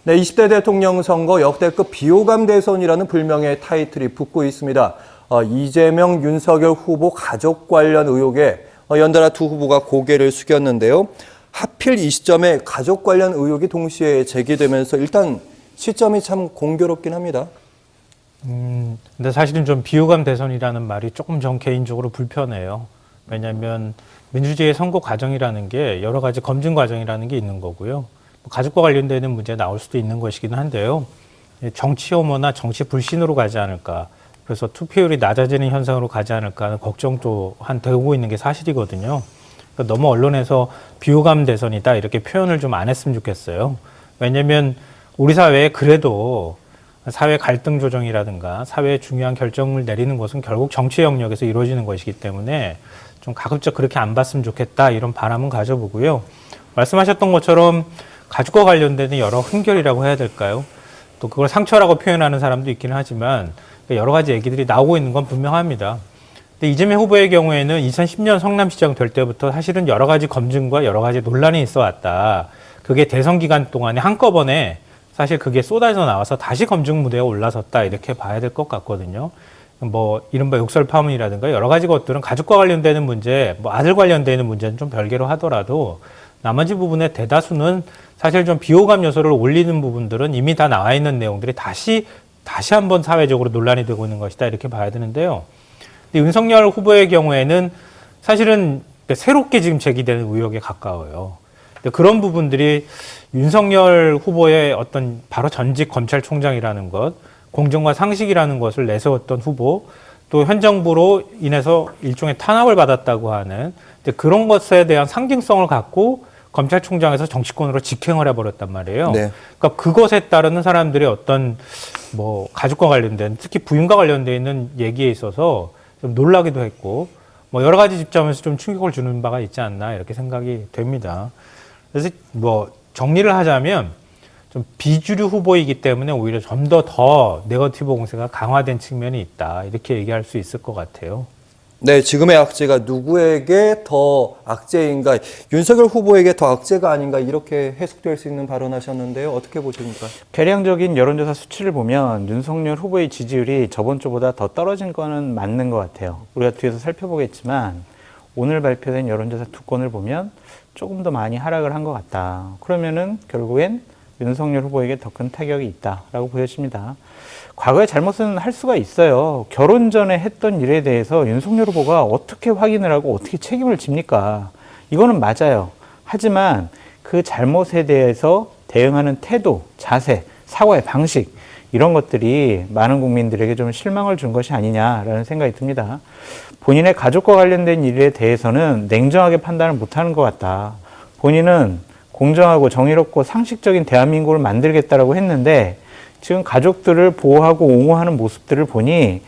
네, 20대 대통령 선거 역대급 비호감 대선이라는 불명의 타이틀이 붙고 있습니다. 이재명, 윤석열 후보 가족 관련 의혹에 연달아 두 후보가 고개를 숙였는데요. 하필 이 시점에 가족 관련 의혹이 동시에 제기되면서 일단 시점이 참 공교롭긴 합니다. 근데 사실은 좀 비호감 대선이라는 말이 조금 전 개인적으로 불편해요. 왜냐하면 민주주의의 선거 과정이라는 게 여러 가지 검증 과정이라는 게 있는 거고요. 가족과 관련되는 문제 나올 수도 있는 것이긴 한데요. 정치 혐오나 정치 불신으로 가지 않을까. 그래서 투표율이 낮아지는 현상으로 가지 않을까 하는 걱정도 되고 있는 게 사실이거든요. 그러니까 너무 언론에서 비호감 대선이다 이렇게 표현을 좀 안 했으면 좋겠어요. 왜냐하면 우리 사회에 그래도 사회 갈등 조정이라든가 사회의 중요한 결정을 내리는 것은 결국 정치 영역에서 이루어지는 것이기 때문에 좀 가급적 그렇게 안 봤으면 좋겠다 이런 바람은 가져보고요. 말씀하셨던 것처럼 가족과 관련되는 여러 흠결이라고 해야 될까요? 또 그걸 상처라고 표현하는 사람도 있기는 하지만 여러 가지 얘기들이 나오고 있는 건 분명합니다. 근데 이재명 후보의 경우에는 2010년 성남시장 될 때부터 사실은 여러 가지 검증과 여러 가지 논란이 있어 왔다. 그게 대선 기간 동안에 한꺼번에 사실 그게 쏟아져 나와서 다시 검증 무대에 올라섰다 이렇게 봐야 될 것 같거든요. 뭐 이른바 욕설 파문이라든가 여러 가지 것들은 가족과 관련되는 문제, 뭐 아들 관련되는 문제는 좀 별개로 하더라도 나머지 부분의 대다수는 사실 좀 비호감 요소를 올리는 부분들은 이미 다 나와 있는 내용들이 다시 한번 사회적으로 논란이 되고 있는 것이다 이렇게 봐야 되는데요. 근데 윤석열 후보의 경우에는 사실은 새롭게 지금 제기되는 의혹에 가까워요. 근데 그런 부분들이 윤석열 후보의 어떤 바로 전직 검찰총장이라는 것, 공정과 상식이라는 것을 내세웠던 후보, 또 현 정부로 인해서 일종의 탄압을 받았다고 하는 그런 것에 대한 상징성을 갖고 검찰총장에서 정치권으로 직행을 해버렸단 말이에요. 네. 그러니까 그것에 따르는 사람들의 어떤 뭐 가족과 관련된 특히 부인과 관련돼 있는 얘기에 있어서 좀 놀라기도 했고 뭐 여러 가지 집점에서 좀 충격을 주는 바가 있지 않나 이렇게 생각이 됩니다. 그래서 뭐 정리를 하자면 좀 비주류 후보이기 때문에 오히려 좀 더 네거티브 공세가 강화된 측면이 있다 이렇게 얘기할 수 있을 것 같아요. 네, 지금의 악재가 누구에게 더 악재인가, 윤석열 후보에게 더 악재가 아닌가 이렇게 해석될 수 있는 발언하셨는데요. 어떻게 보십니까? 개량적인 여론조사 수치를 보면 윤석열 후보의 지지율이 저번 주보다 더 떨어진 거는 맞는 것 같아요. 우리가 뒤에서 살펴보겠지만 오늘 발표된 여론조사 두 건을 보면 조금 더 많이 하락을 한 것 같다. 그러면은 결국엔 윤석열 후보에게 더 큰 타격이 있다라고 보여집니다. 과거에 잘못은 할 수가 있어요. 결혼 전에 했던 일에 대해서 윤석열 후보가 어떻게 확인을 하고 어떻게 책임을 집니까? 이거는 맞아요. 하지만 그 잘못에 대해서 대응하는 태도, 자세, 사과의 방식 이런 것들이 많은 국민들에게 좀 실망을 준 것이 아니냐라는 생각이 듭니다. 본인의 가족과 관련된 일에 대해서는 냉정하게 판단을 못하는 것 같다. 본인은 공정하고 정의롭고 상식적인 대한민국을 만들겠다라고 했는데 지금 가족들을 보호하고 옹호하는 모습들을 보니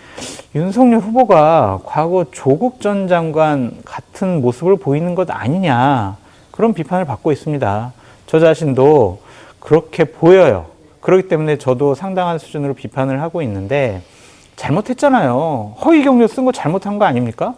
윤석열 후보가 과거 조국 전 장관 같은 모습을 보이는 것 아니냐 그런 비판을 받고 있습니다. 저 자신도 그렇게 보여요. 그렇기 때문에 저도 상당한 수준으로 비판을 하고 있는데 잘못했잖아요. 허위 경력 쓴 거 잘못한 거 아닙니까?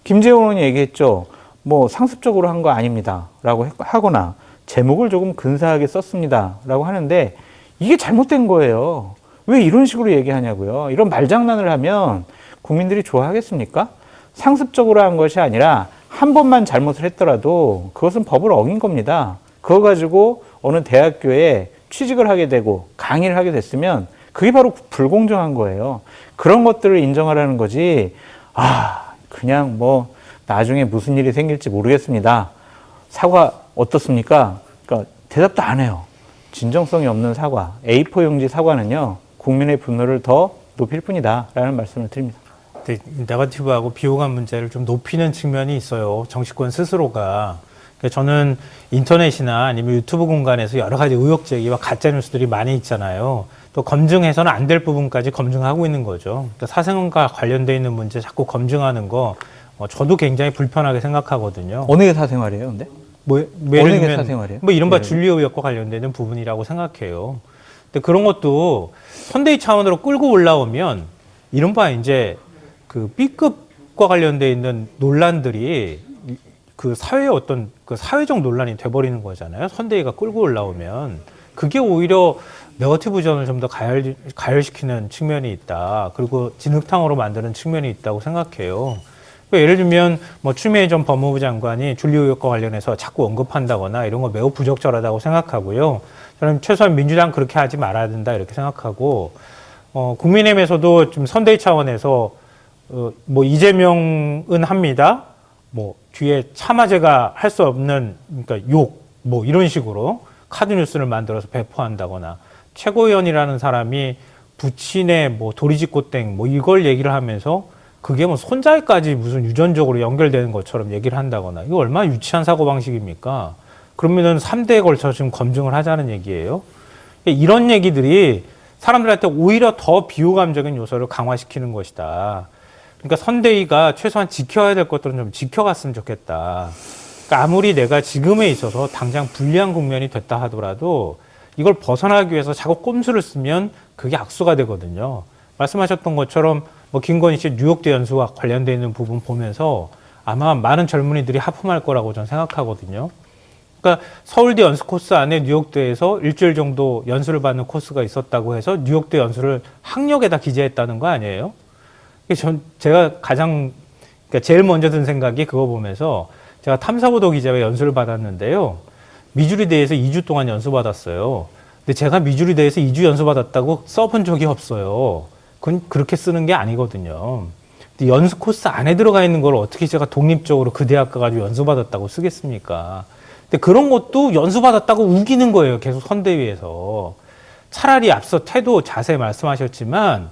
김재원 의원이 얘기했죠. 뭐 상습적으로 한 거 아닙니다. 라고 하거나 제목을 조금 근사하게 썼습니다. 라고 하는데 이게 잘못된 거예요. 왜 이런 식으로 얘기하냐고요. 이런 말장난을 하면 국민들이 좋아하겠습니까? 상습적으로 한 것이 아니라 한 번만 잘못을 했더라도 그것은 법을 어긴 겁니다. 그거 가지고 어느 대학교에 취직을 하게 되고 강의를 하게 됐으면 그게 바로 불공정한 거예요. 그런 것들을 인정하라는 거지. 그냥 뭐 나중에 무슨 일이 생길지 모르겠습니다. 사과 어떻습니까? 그러니까 대답도 안 해요. 진정성이 없는 사과, A4 용지 사과는요, 국민의 분노를 더 높일 뿐이다 라는 말씀을 드립니다. 네, 네거티브하고 비호감 문제를 좀 높이는 측면이 있어요. 정치권 스스로가. 저는 인터넷이나 아니면 유튜브 공간에서 여러 가지 의혹 제기와 가짜 뉴스들이 많이 있잖아요. 또 검증해서는 안 될 부분까지 검증하고 있는 거죠. 그러니까 사생활과 관련돼 있는 문제 자꾸 검증하는 거 저도 굉장히 불편하게 생각하거든요. 어느 게 사생활이에요, 근데? 어느 게 사생활이에요? 뭐 이른바 준리 의혹과 관련되는 부분이라고 생각해요. 근데 그런 것도 선대위 차원으로 끌고 올라오면 이른바 이제 그 B급과 관련돼 있는 논란들이 그 사회의 어떤 그 사회적 논란이 돼버리는 거잖아요. 선대위가 끌고 올라오면. 그게 오히려 네거티브전을 좀 더 가열시키는 측면이 있다. 그리고 진흙탕으로 만드는 측면이 있다고 생각해요. 그러니까 예를 들면 뭐 추미애 전 법무부 장관이 줄리 의혹과 관련해서 자꾸 언급한다거나 이런 거 매우 부적절하다고 생각하고요. 저는 최소한 민주당 그렇게 하지 말아야 된다 이렇게 생각하고, 국민의힘에서도 좀 선대위 차원에서 뭐 이재명은 합니다. 뭐 뒤에 차마제가 할 수 없는, 그러니까 욕 뭐 이런 식으로 카드 뉴스를 만들어서 배포한다거나, 최고위원이라는 사람이 부친의 뭐 도리지꽃땡 뭐 이걸 얘기를 하면서 그게 뭐 손자에까지 무슨 유전적으로 연결되는 것처럼 얘기를 한다거나, 이거 얼마나 유치한 사고방식입니까? 그러면은 3대에 걸쳐 지금 검증을 하자는 얘기예요. 이런 얘기들이 사람들한테 오히려 더 비호감적인 요소를 강화시키는 것이다. 그러니까 선대위가 최소한 지켜야 될 것들은 좀 지켜갔으면 좋겠다. 그러니까 아무리 내가 지금에 있어서 당장 불리한 국면이 됐다 하더라도 이걸 벗어나기 위해서 자꾸 꼼수를 쓰면 그게 악수가 되거든요. 말씀하셨던 것처럼 뭐 김건희 씨 뉴욕대 연수와 관련되어 있는 부분 보면서 아마 많은 젊은이들이 하품할 거라고 저는 생각하거든요. 그러니까 서울대 연수 코스 안에 뉴욕대에서 일주일 정도 연수를 받는 코스가 있었다고 해서 뉴욕대 연수를 학력에다 기재했다는 거 아니에요? 제가 그러니까 제일 먼저 든 생각이 그거 보면서, 제가 탐사보도 기자회 연수를 받았는데요. 미주리대에서 2주 동안 연수 받았어요. 근데 제가 미주리대에서 2주 연수 받았다고 써본 적이 없어요. 그건 그렇게 쓰는 게 아니거든요. 근데 연수 코스 안에 들어가 있는 걸 어떻게 제가 독립적으로 그 대학 가가지고 연수 받았다고 쓰겠습니까? 근데 그런 것도 연수 받았다고 우기는 거예요. 계속 선대위에서. 차라리 앞서 태도, 자세 말씀하셨지만,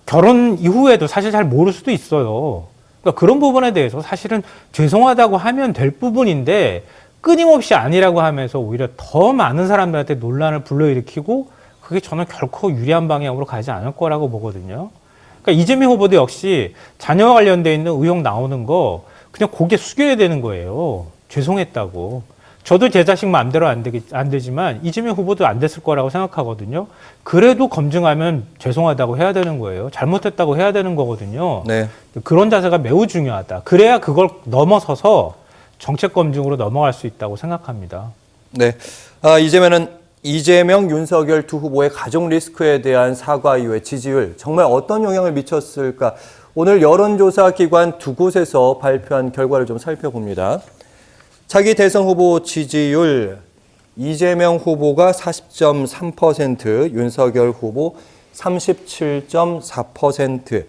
결혼 이후에도 사실 잘 모를 수도 있어요. 그러니까 그런 부분에 대해서 사실은 죄송하다고 하면 될 부분인데 끊임없이 아니라고 하면서 오히려 더 많은 사람들한테 논란을 불러일으키고, 그게 저는 결코 유리한 방향으로 가지 않을 거라고 보거든요. 그러니까 이재명 후보도 역시 자녀와 관련돼 있는 의혹 나오는 거 그냥 고개 숙여야 되는 거예요. 죄송했다고. 저도 제 자식 마음대로 안 되지만 이재명 후보도 안 됐을 거라고 생각하거든요. 그래도 검증하면 죄송하다고 해야 되는 거예요. 잘못했다고 해야 되는 거거든요. 네. 그런 자세가 매우 중요하다. 그래야 그걸 넘어서서 정책 검증으로 넘어갈 수 있다고 생각합니다. 네. 이재명, 윤석열 두 후보의 가족 리스크에 대한 사과 이후의 지지율, 정말 어떤 영향을 미쳤을까? 오늘 여론조사 기관 두 곳에서 발표한 결과를 좀 살펴봅니다. 차기 대선 후보 지지율, 이재명 후보가 40.3%, 윤석열 후보 37.4%.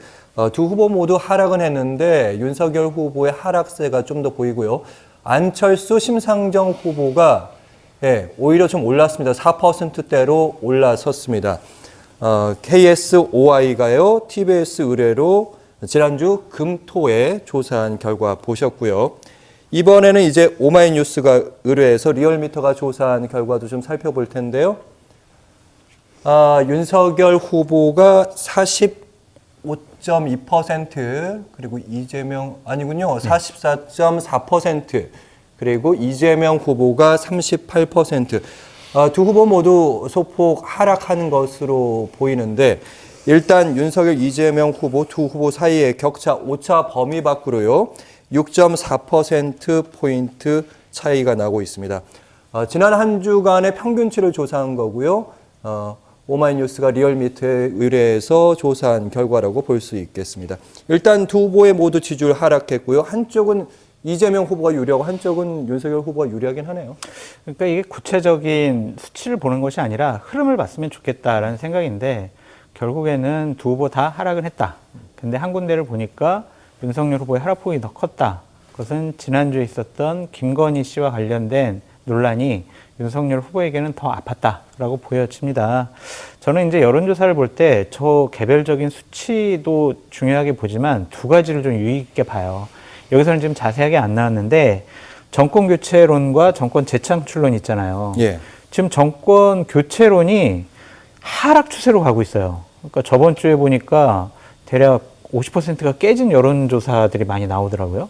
두 후보 모두 하락은 했는데 윤석열 후보의 하락세가 좀 더 보이고요. 안철수, 심상정 후보가 오히려 좀 올랐습니다. 4%대로 올라섰습니다. KSOI가요, TBS 의뢰로 지난주 금토에 조사한 결과 보셨고요. 이번에는 이제 오마이뉴스가 의뢰해서 리얼미터가 조사한 결과도 좀 살펴볼 텐데요. 윤석열 후보가 45.2%, 그리고 이재명, 아니군요. 44.4%, 그리고 이재명 후보가 38%. 두 후보 모두 소폭 하락하는 것으로 보이는데, 일단 윤석열, 이재명 후보 두 후보 사이의 격차 오차 범위 밖으로요. 6.4%포인트 차이가 나고 있습니다. 지난 한 주간의 평균치를 조사한 거고요. 오마이뉴스가 리얼미터에 의뢰해서 조사한 결과라고 볼 수 있겠습니다. 일단 두 후보의 모두 지지율 하락했고요. 한쪽은 이재명 후보가 유리하고 한쪽은 윤석열 후보가 유리하긴 하네요. 그러니까 이게 구체적인 수치를 보는 것이 아니라 흐름을 봤으면 좋겠다라는 생각인데, 결국에는 두 후보 다 하락을 했다. 근데 한 군데를 보니까 윤석열 후보의 하락폭이 더 컸다. 그것은 지난주에 있었던 김건희 씨와 관련된 논란이 윤석열 후보에게는 더 아팠다라고 보여집니다. 저는 이제 여론조사를 볼 때 저 개별적인 수치도 중요하게 보지만 두 가지를 좀 유의 깊게 봐요. 여기서는 지금 자세하게 안 나왔는데, 정권 교체론과 정권 재창출론 있잖아요. 예. 지금 정권 교체론이 하락 추세로 가고 있어요. 그러니까 저번 주에 보니까 대략 50%가 깨진 여론조사들이 많이 나오더라고요.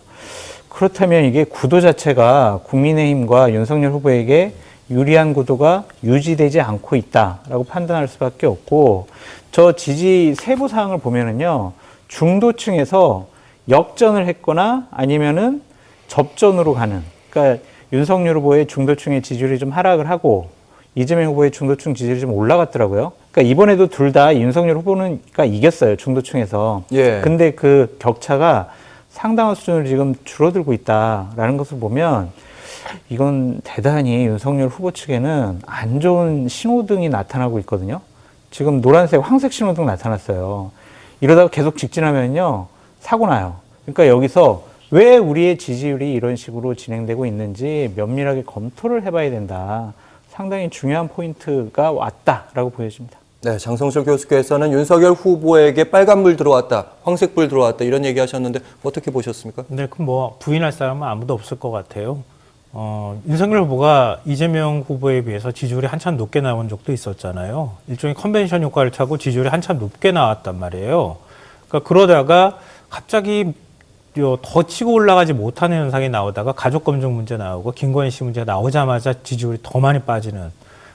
그렇다면 이게 구도 자체가 국민의힘과 윤석열 후보에게 유리한 구도가 유지되지 않고 있다라고 판단할 수밖에 없고, 저 지지 세부 사항을 보면은요, 중도층에서 역전을 했거나 아니면은 접전으로 가는, 그러니까 윤석열 후보의 중도층의 지지율이 좀 하락을 하고 이재명 후보의 중도층 지지율이 좀 올라갔더라고요. 그러니까 이번에도 둘 다 윤석열 후보가 이겼어요. 중도층에서. 예. 근데 그 격차가 상당한 수준으로 지금 줄어들고 있다라는 것을 보면 이건 대단히 윤석열 후보 측에는 안 좋은 신호등이 나타나고 있거든요. 지금 노란색, 황색 신호등 나타났어요. 이러다가 계속 직진하면요, 사고 나요. 그러니까 여기서 왜 우리의 지지율이 이런 식으로 진행되고 있는지 면밀하게 검토를 해봐야 된다. 상당히 중요한 포인트가 왔다라고 보여집니다. 네, 장성철 교수께서는 윤석열 후보에게 빨간불 들어왔다, 황색불 들어왔다 이런 얘기 하셨는데 어떻게 보셨습니까? 근데 그 뭐 부인할 사람은 아무도 없을 것 같아요. 윤석열 후보가 이재명 후보에 비해서 지지율이 한참 높게 나온 적도 있었잖아요. 일종의 컨벤션 효과를 타고 지지율이 한참 높게 나왔단 말이에요. 그러니까 그러다가 갑자기 더 치고 올라가지 못하는 현상이 나오다가 가족검증 문제 나오고 김건희 씨 문제가 나오자마자 지지율이 더 많이 빠지는.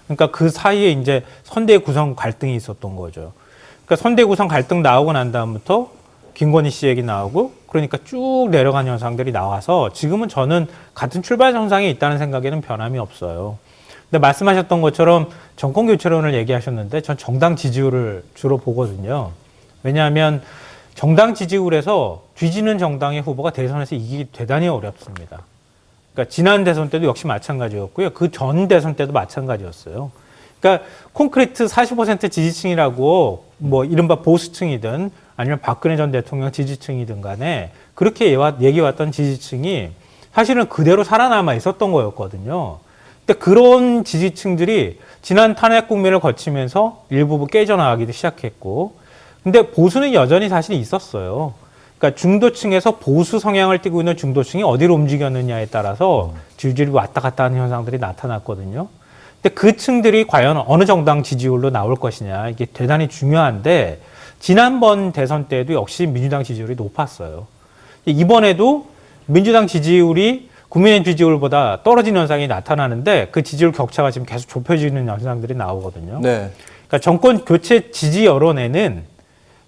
그러니까 그 사이에 이제 선대 구성 갈등이 있었던 거죠. 그러니까 선대 구성 갈등 나오고 난 다음부터 김건희 씨 얘기 나오고 그러니까 쭉 내려간 현상들이 나와서 지금은 저는 같은 출발 현상에 있다는 생각에는 변함이 없어요. 근데 말씀하셨던 것처럼 정권 교체론을 얘기하셨는데 전 정당 지지율을 주로 보거든요. 왜냐하면 정당 지지율에서 뒤지는 정당의 후보가 대선에서 이기기 대단히 어렵습니다. 그러니까 지난 대선 때도 역시 마찬가지였고요. 그 전 대선 때도 마찬가지였어요. 그러니까 콘크리트 40% 지지층이라고 뭐 이른바 보수층이든 아니면 박근혜 전 대통령 지지층이든 간에 그렇게 얘기해왔던 지지층이 사실은 그대로 살아남아 있었던 거였거든요. 근데 그런 지지층들이 지난 탄핵 국면을 거치면서 일부 깨져나가기도 시작했고 근데 보수는 여전히 사실 있었어요. 그러니까 중도층에서 보수 성향을 띠고 있는 중도층이 어디로 움직였느냐에 따라서 지지율이 왔다 갔다 하는 현상들이 나타났거든요. 근데 그 층들이 과연 어느 정당 지지율로 나올 것이냐 이게 대단히 중요한데 지난번 대선 때도 역시 민주당 지지율이 높았어요. 이번에도 민주당 지지율이 국민의 지지율보다 떨어지는 현상이 나타나는데 그 지지율 격차가 지금 계속 좁혀지는 현상들이 나오거든요. 네. 그러니까 정권 교체 지지 여론에는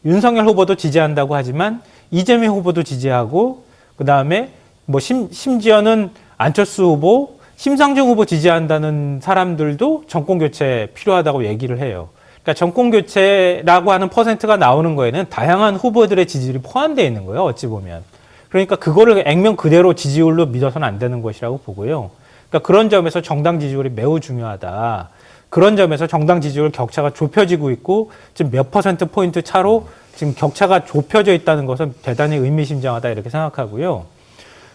윤석열 후보도 지지한다고 하지만 이재명 후보도 지지하고 그다음에 뭐 심지어는 안철수 후보, 심상정 후보 지지한다는 사람들도 정권 교체 필요하다고 얘기를 해요. 그러니까 정권 교체라고 하는 퍼센트가 나오는 거에는 다양한 후보들의 지지율이 포함되어 있는 거예요. 어찌 보면. 그러니까 그거를 액면 그대로 지지율로 믿어서는 안 되는 것이라고 보고요. 그러니까 그런 점에서 정당 지지율이 매우 중요하다. 그런 점에서 정당 지지율 격차가 좁혀지고 있고 지금 몇 퍼센트 포인트 차로 지금 격차가 좁혀져 있다는 것은 대단히 의미심장하다 이렇게 생각하고요.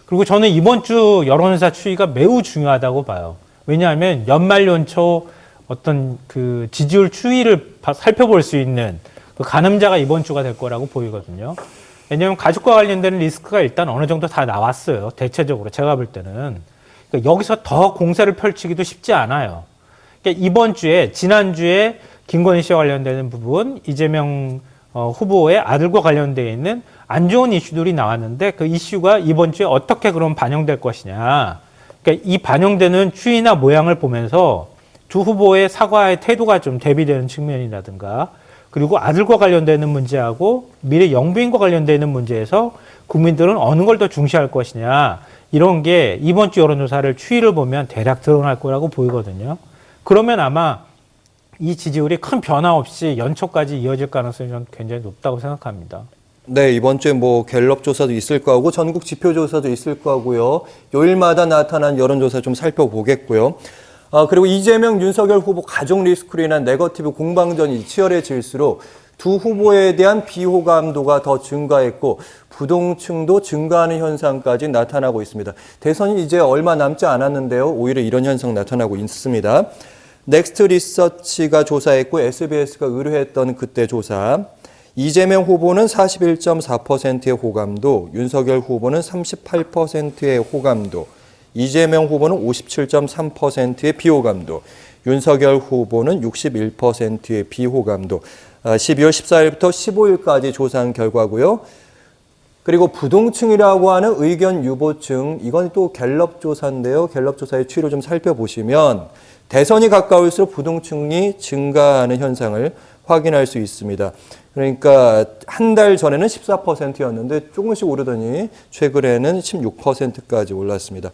그리고 저는 이번 주 여론조사 추이가 매우 중요하다고 봐요. 왜냐하면 연말 연초 어떤 그 지지율 추이를 살펴볼 수 있는 그 가늠자가 이번 주가 될 거라고 보이거든요. 왜냐하면 가족과 관련된 리스크가 일단 어느 정도 다 나왔어요. 대체적으로 제가 볼 때는. 그러니까 여기서 더 공세를 펼치기도 쉽지 않아요. 그러니까 이번 주에 지난주에 김건희 씨와 관련되는 부분, 이재명 후보의 아들과 관련되어 있는 안 좋은 이슈들이 나왔는데 그 이슈가 이번 주에 어떻게 그럼 반영될 것이냐. 그러니까 이 반영되는 추이나 모양을 보면서 두 후보의 사과의 태도가 좀 대비되는 측면이라든가 그리고 아들과 관련되는 문제하고 미래 영부인과 관련되는 문제에서 국민들은 어느 걸 더 중시할 것이냐 이런 게 이번 주 여론조사를 추이를 보면 대략 드러날 거라고 보이거든요. 그러면 아마 이 지지율이 큰 변화 없이 연초까지 이어질 가능성이 저는 굉장히 높다고 생각합니다. 네, 이번 주에 뭐 갤럽 조사도 있을 거고 전국 지표 조사도 있을 거고요. 요일마다 나타난 여론조사 좀 살펴보겠고요. 그리고 이재명, 윤석열 후보 가족 리스크로 인한 네거티브 공방전이 치열해질수록 두 후보에 대한 비호감도가 더 증가했고 부동층도 증가하는 현상까지 나타나고 있습니다. 대선이 이제 얼마 남지 않았는데요. 오히려 이런 현상 나타나고 있습니다. 넥스트 리서치가 조사했고 SBS가 의뢰했던 그때 조사. 이재명 후보는 41.4%의 호감도, 윤석열 후보는 38%의 호감도, 이재명 후보는 57.3%의 비호감도, 윤석열 후보는 61%의 비호감도, 12월 14일부터 15일까지 조사한 결과고요. 그리고 부동층이라고 하는 의견 유보층, 이건 또 갤럽 조사인데요. 갤럽 조사의 추이를 좀 살펴보시면 대선이 가까울수록 부동층이 증가하는 현상을 확인할 수 있습니다. 그러니까 한 달 전에는 14%였는데 조금씩 오르더니 최근에는 16%까지 올랐습니다.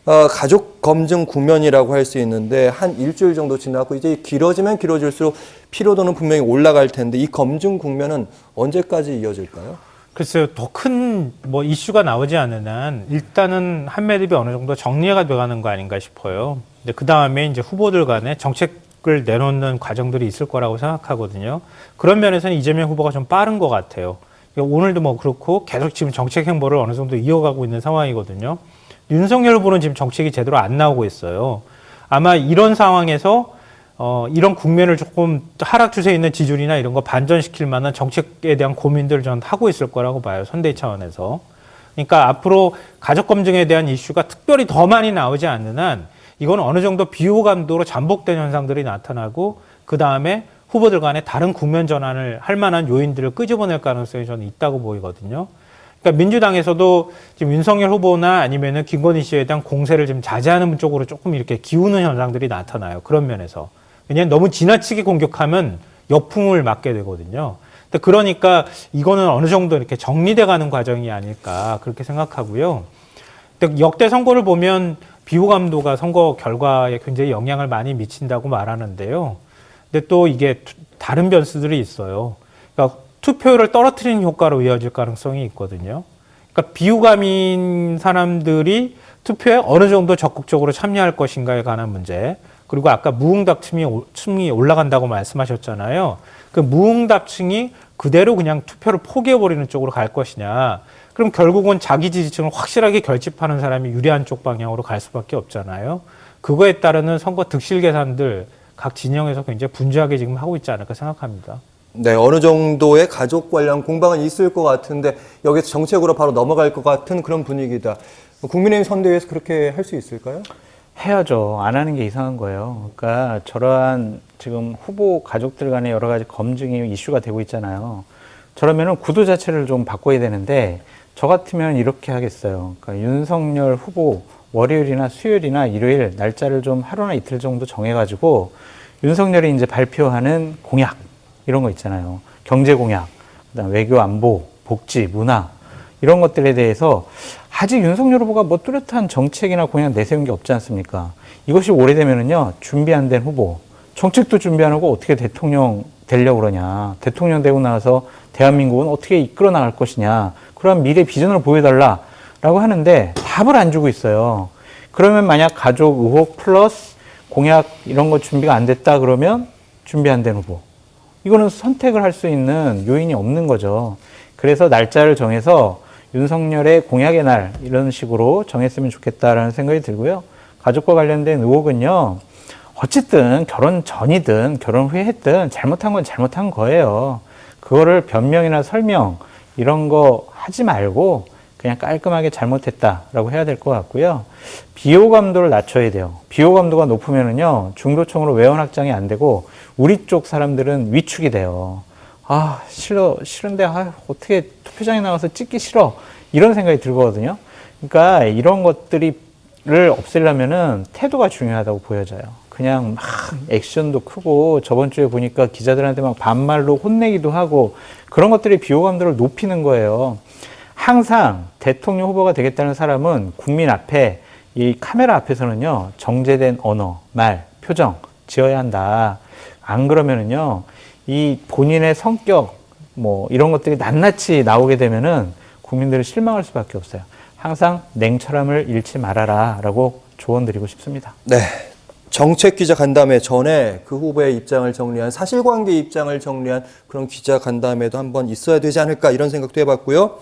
가족 검증 국면이라고 할 수 있는데 한 일주일 정도 지나고 이제 길어지면 길어질수록 피로도는 분명히 올라갈 텐데 이 검증 국면은 언제까지 이어질까요? 글쎄요, 더 큰 뭐 이슈가 나오지 않는 한 일단은 한매듭이 어느 정도 정리가 돼가는 거 아닌가 싶어요. 근데 그 다음에 이제 후보들 간에 정책을 내놓는 과정들이 있을 거라고 생각하거든요. 그런 면에서는 이재명 후보가 좀 빠른 것 같아요. 그러니까 오늘도 뭐 그렇고 계속 지금 정책 행보를 어느 정도 이어가고 있는 상황이거든요. 윤석열 후보는 지금 정책이 제대로 안 나오고 있어요. 아마 이런 상황에서 이런 국면을 조금 하락 추세에 있는 지지율이나 이런 거 반전시킬 만한 정책에 대한 고민들을 저는 하고 있을 거라고 봐요. 선대위 차원에서. 그러니까 앞으로 가족 검증에 대한 이슈가 특별히 더 많이 나오지 않는 한 이건 어느 정도 비호감도로 잠복된 현상들이 나타나고 그 다음에 후보들 간에 다른 국면 전환을 할 만한 요인들을 끄집어낼 가능성이 저는 있다고 보이거든요. 그러니까 민주당에서도 지금 윤석열 후보나 아니면은 김건희 씨에 대한 공세를 좀 자제하는 쪽으로 조금 이렇게 기우는 현상들이 나타나요. 그런 면에서. 왜냐하면 너무 지나치게 공격하면 역풍을 맞게 되거든요. 그러니까 이거는 어느 정도 이렇게 정리돼 가는 과정이 아닐까 그렇게 생각하고요. 근데 역대 선거를 보면 비호감도가 선거 결과에 굉장히 영향을 많이 미친다고 말하는데요. 근데 또 이게 다른 변수들이 있어요. 그러니까 투표율을 떨어뜨리는 효과로 이어질 가능성이 있거든요. 그러니까 비호감인 사람들이 투표에 어느 정도 적극적으로 참여할 것인가에 관한 문제, 그리고 아까 무응답층이 올라간다고 말씀하셨잖아요. 그 무응답층이 그대로 그냥 투표를 포기해버리는 쪽으로 갈 것이냐. 그럼 결국은 자기 지지층을 확실하게 결집하는 사람이 유리한 쪽 방향으로 갈 수밖에 없잖아요. 그거에 따르는 선거 득실 계산들 각 진영에서 굉장히 분주하게 지금 하고 있지 않을까 생각합니다. 네, 어느 정도의 가족 관련 공방은 있을 것 같은데 여기서 정책으로 바로 넘어갈 것 같은 그런 분위기다. 국민의힘 선대위에서 그렇게 할 수 있을까요? 해야죠. 안 하는 게 이상한 거예요. 그러니까 저러한 지금 후보 가족들 간의 여러 가지 검증이 이슈가 되고 있잖아요. 저러면은 구도 자체를 좀 바꿔야 되는데 저 같으면 이렇게 하겠어요. 그러니까 윤석열 후보 월요일이나 수요일이나 일요일 날짜를 좀 하루나 이틀 정도 정해가지고 윤석열이 이제 발표하는 공약 이런 거 있잖아요. 경제 공약, 그다음 외교 안보, 복지, 문화 이런 것들에 대해서 아직 윤석열 후보가 뭐 뚜렷한 정책이나 공약 내세운 게 없지 않습니까? 이것이 오래되면은요, 준비 안 된 후보, 정책도 준비 안 하고 어떻게 대통령 되려고 그러냐. 대통령 되고 나서 대한민국은 어떻게 이끌어 나갈 것이냐. 그런 미래 비전을 보여달라라고 하는데 답을 안 주고 있어요. 그러면 만약 가족 의혹 플러스 공약 이런 거 준비가 안 됐다 그러면 준비 안 된 후보. 이거는 선택을 할 수 있는 요인이 없는 거죠. 그래서 날짜를 정해서 윤석열의 공약의 날 이런 식으로 정했으면 좋겠다라는 생각이 들고요. 가족과 관련된 의혹은요. 어쨌든 결혼 전이든 결혼 후에 했든 잘못한 건 잘못한 거예요. 그거를 변명이나 설명 이런 거 하지 말고 그냥 깔끔하게 잘못했다라고 해야 될 것 같고요. 비호감도를 낮춰야 돼요. 비호감도가 높으면은요. 중도층으로 외연 확장이 안 되고 우리 쪽 사람들은 위축이 돼요. 아, 싫은데, 어떻게 투표장에 나가서 찍기 싫어. 이런 생각이 들거든요. 그러니까 이런 것들을 없애려면은 태도가 중요하다고 보여져요. 그냥 막 액션도 크고 저번 주에 보니까 기자들한테 막 반말로 혼내기도 하고 그런 것들이 비호감도를 높이는 거예요. 항상 대통령 후보가 되겠다는 사람은 국민 앞에 이 카메라 앞에서는요, 정제된 언어, 말, 표정 지어야 한다. 안 그러면은요, 이 본인의 성격, 뭐, 이런 것들이 낱낱이 나오게 되면은 국민들이 실망할 수밖에 없어요. 항상 냉철함을 잃지 말아라 라고 조언 드리고 싶습니다. 네. 정책 기자 간담회 전에 그 후보의 입장을 정리한 사실관계 입장을 정리한 그런 기자 간담회도 한번 있어야 되지 않을까 이런 생각도 해봤고요.